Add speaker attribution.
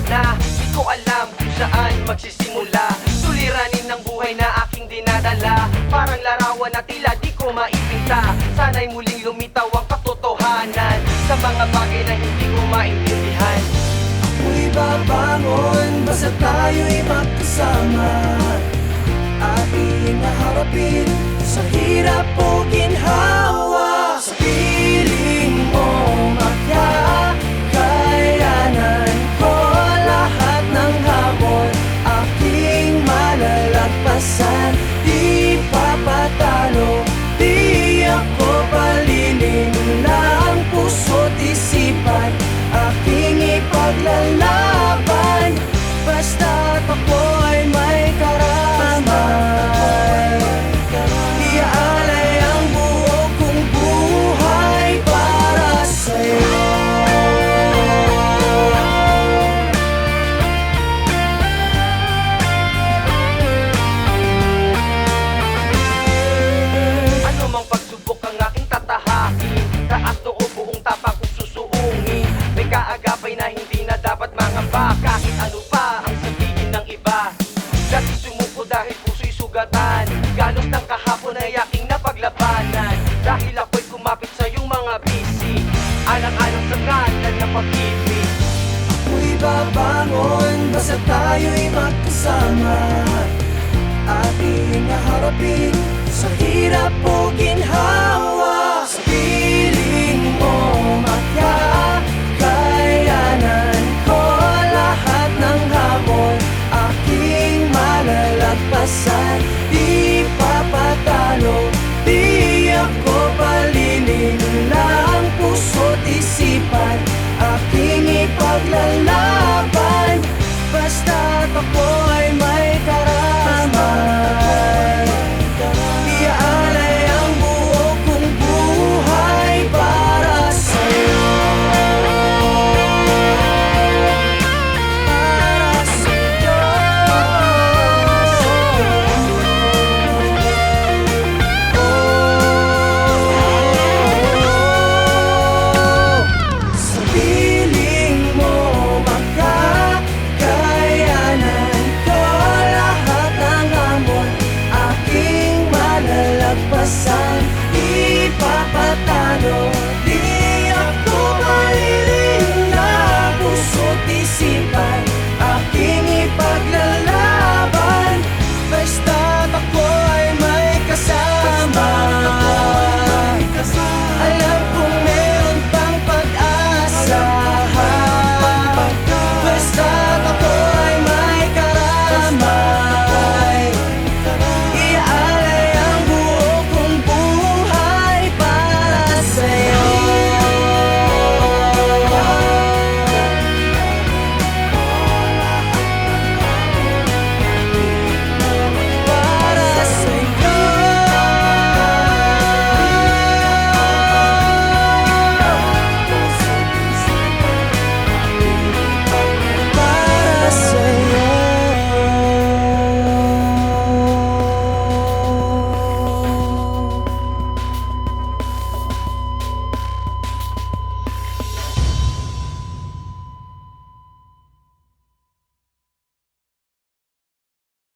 Speaker 1: na di ko alam kung saan magsisimula. Suliranin ng buhay na aking dinadala, parang larawan na tila di ko maipinta. Sana'y muling lumitaw ang katotohanan sa mga bagay na hindi ko maintindihan.
Speaker 2: Ako'y babangon basta tayo'y magkasama, ating naharapin sa hirap o ginhawa. Sa piling mo makakayanan ko lahat ng hamon, aking malalagpasan. Di papatalo, di ako palilinlang, puso't isipan aking ipaglalaban, basta't ako'y may karamay. Iaalay ang buo kong buhay para sa'yo.
Speaker 1: Ano mang pagsubok ang aking tatahakin, taas noo buong tapang kong susuungin. May kaagapay na hindi na dapat mangamba, kahit ano pa ang sabihin ng iba. Dati sumuko dahil puso'y sugatan, galos ng kahapon ay aking napaglabanan. Dahil ako'y kumapit sa iyong mga bisi, alang-alang sa ngalan ng pag-ibig.
Speaker 2: Ako'y babangon basta tayo'y magkasama, ating naharapin sa hirap o ginhawa.